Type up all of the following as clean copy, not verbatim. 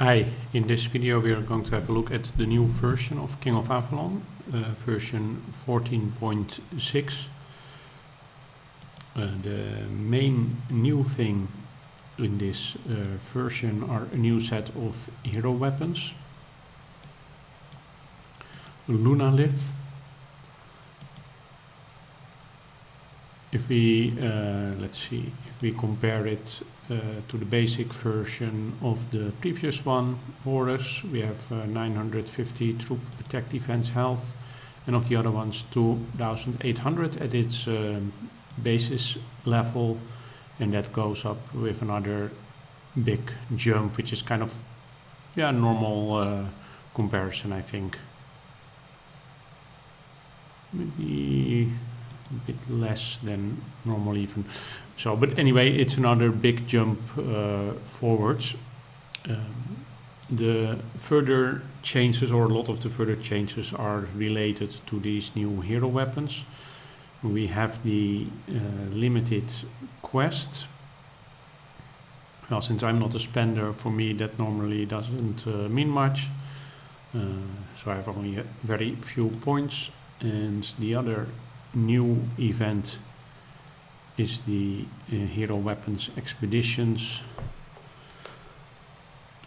Hi, in this video we are going to have a look at the new version of King of Avalon, version 14.6. The main new thing in this version are a new set of hero weapons, Lunalith. If we let's see, if we compare it to the basic version of the previous one, Horus, we have 950 troop attack defense health, and of the other ones 2800 at its basis level, and that goes up with another big jump, which is kind of normal comparison, I think. Maybe a bit less than normal even. So, but anyway, it's another big jump forwards. The further changes, or a lot of the further changes, are related to these new hero weapons. We have the limited quest. Well, since I'm not a spender, for me that normally doesn't mean much. So I have only very few points. And the other new event is the hero weapons expeditions.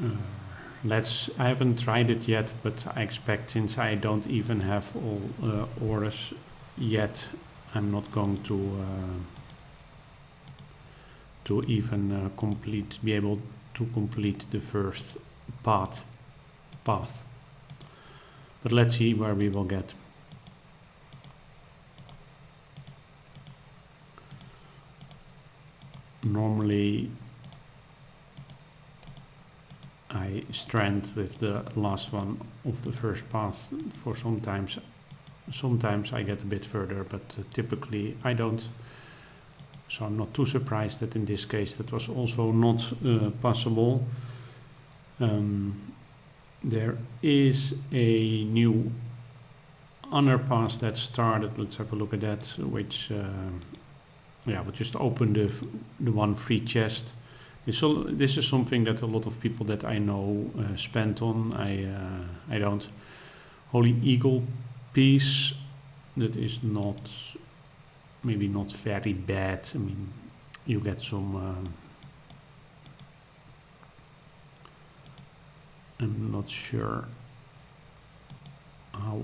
I haven't tried it yet, but I expect, since I don't even have all auras yet, I'm not going to even be able to complete the first path. But let's see where we will get. Normally I strand with the last one of the first path for sometimes I get a bit further, but typically I don't. So I'm not too surprised that in this case that was also not possible. There is a new underpass that started. Let's have a look at that, which we'll just open the one free chest. This is something that a lot of people that I know spent on. I don't. Holy Eagle piece, that is maybe not very bad. I mean, you get some. I'm not sure how.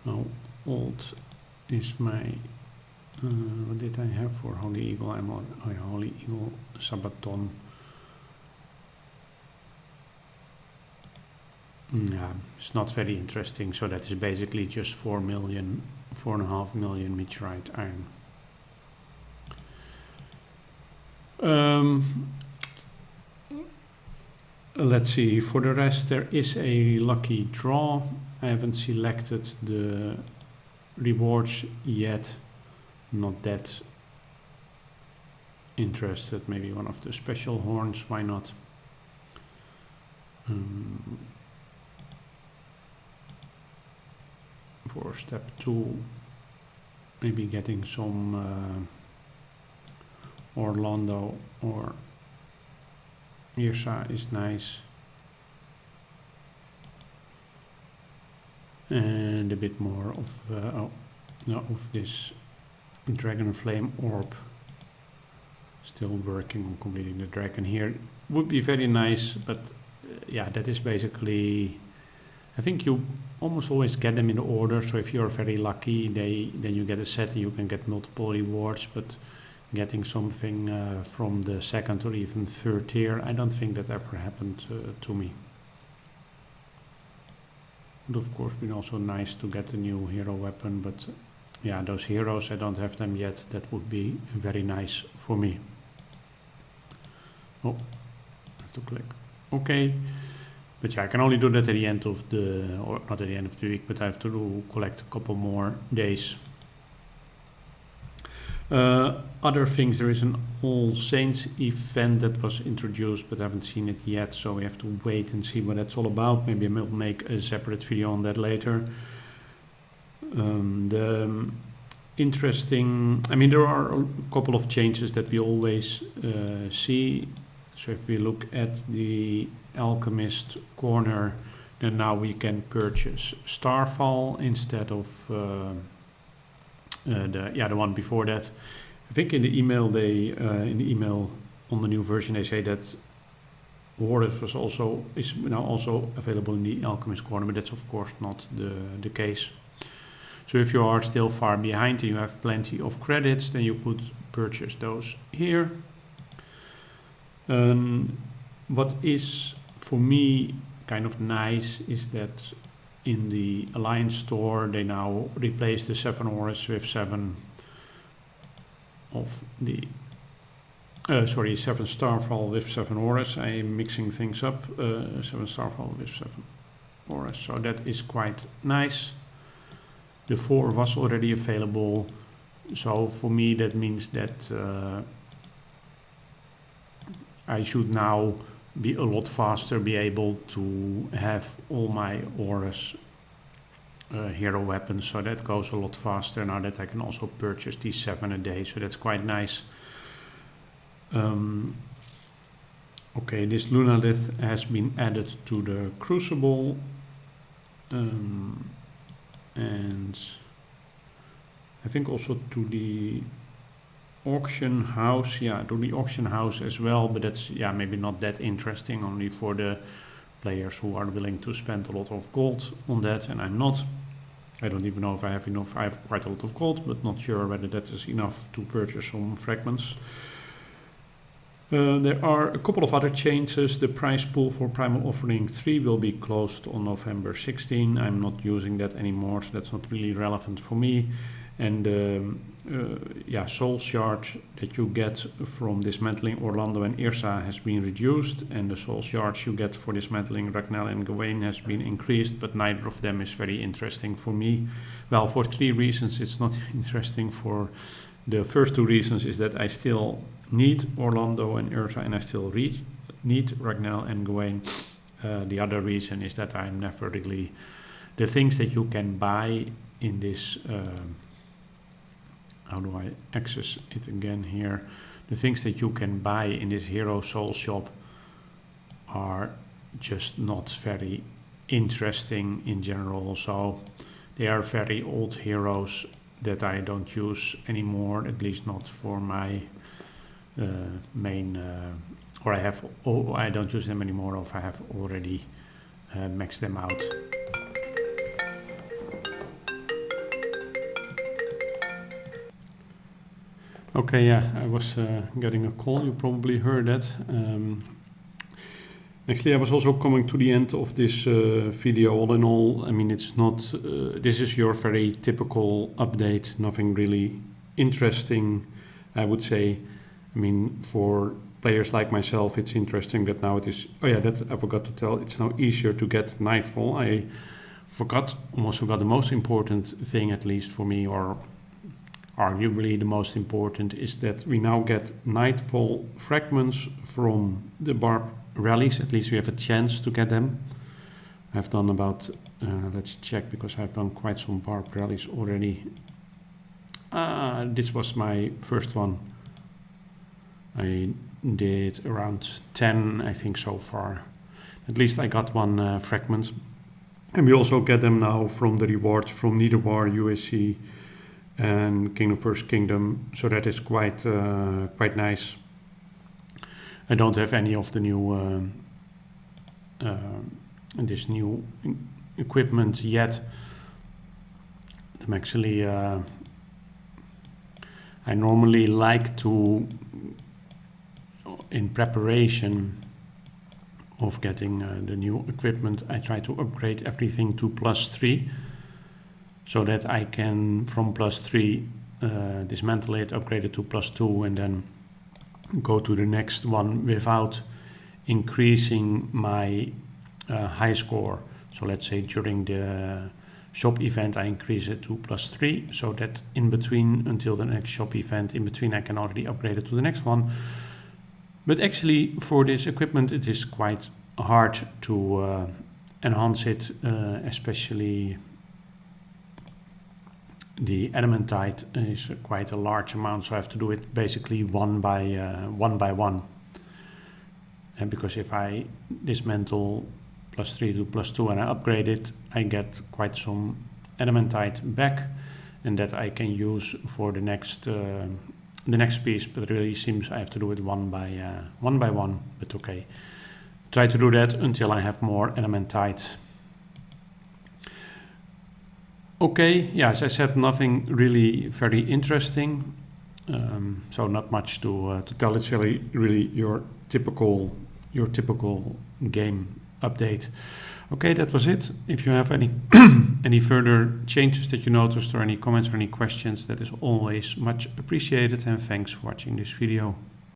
How old is my, what did I have for Holy Eagle? I'm on Holy Eagle Sabaton. Yeah, it's not very interesting. So that is basically just 4.5 million meteorite iron. Let's see, for the rest there is a lucky draw. I haven't selected the rewards yet, not that interested. Maybe one of the special horns, why not? For step 2, maybe getting some Orlando or Irsa is nice. And a bit more of this Dragon Flame Orb. Still working on completing the dragon here. Would be very nice, but that is basically, I think you almost always get them in order. So if you're very lucky, then you get a set and you can get multiple rewards. But getting something from the second or even third tier, I don't think that ever happened to me. Would of course been also nice to get a new hero weapon, but those heroes, I don't have them yet. That would be very nice for me. Oh, I have to click OK. But I can only do that at the end of or not at the end of the week, but I have to collect a couple more days. Other things, there is an All Saints event that was introduced, but I haven't seen it yet, so we have to wait and see what that's all about. Maybe I will make a separate video on that later. The interesting. I mean, there are a couple of changes that we always see. So if we look at the Alchemist corner, then now we can purchase Starfall instead of the one before that. I think in the email on the new version they say that Horus is now also available in the Alchemist corner, but that's of course not the case. So if you are still far behind and you have plenty of credits, then you could purchase those here. What is for me kind of nice is that in the Alliance store they now replace the 7 Horus with 7 of the 7 Starfall with 7 Horus. I am mixing things up. 7 Starfall with 7 Horus, so that is quite nice. The 4 was already available, so for me that means that I should now be a lot faster, be able to have all my Horus hero weapons, so that goes a lot faster now that I can also purchase these 7 a day, so that's quite nice. Okay, this Lunalith has been added to the Crucible, and I think also to the auction house, to the auction house as well, but that's maybe not that interesting, only for the players who are willing to spend a lot of gold on that, and I'm not. I don't even know if I have enough. I have quite a lot of gold, but not sure whether that is enough to purchase some fragments. There are a couple of other changes. The prize pool for Primal Offering 3 will be closed on November 16. I'm not using that anymore, so that's not really relevant for me. And soul shard that you get from dismantling Orlando and Yrsa has been reduced, and the soul shards you get for dismantling Ragnell and Gawain has been increased, but neither of them is very interesting for me. Well, for 3 reasons it's not interesting. For the first 2 reasons is that I still need Orlando and Yrsa, and I still need Ragnell and Gawain. The other reason is that I'm never really... The things that you can buy in this... how do I access it again here? The things that you can buy in this Hero Soul shop are just not very interesting in general. So they are very old heroes that I don't use anymore, at least not for my main, I don't use them anymore, or if I have already maxed them out. Okay, I was getting a call, you probably heard that. Actually, I was also coming to the end of this video. All in all, I mean, it's not, this is your very typical update, nothing really interesting, I would say. I mean, for players like myself, it's interesting that now it is, that I forgot to tell, it's now easier to get Nightfall. I almost forgot the most important thing, at least for me, or arguably the most important, is that we now get Nightfall fragments from the Barb Rallies. At least we have a chance to get them. I've done about, let's check, because I've done quite some Barb Rallies already. This was my first one. I did around 10, I think, so far. At least I got 1 fragment. And we also get them now from the rewards from Niederwar, USC, and Kingdom First Kingdom, so that is quite nice. I don't have any of the new this new equipment yet. I'm actually I normally like to, in preparation of getting the new equipment, I try to upgrade everything to +3. So that I can, from +3, dismantle it, upgrade it to +2, and then go to the next one without increasing my high score. So let's say during the shop event I increase it to +3, so that in between, until the next shop event, in between I can already upgrade it to the next one. But actually for this equipment it is quite hard to enhance it, especially the adamantite is quite a large amount, so I have to do it basically one by one. And because if I dismantle +3 to +2 and I upgrade it, I get quite some adamantite back, and that I can use for the next piece. But it really seems I have to do it one by one. But okay, try to do that until I have more adamantite. Okay, yeah, as I said, nothing really very interesting. So not much to tell. It's really your typical game update. Okay, that was it. If you have any any further changes that you noticed, or any comments or any questions, that is always much appreciated, and thanks for watching this video.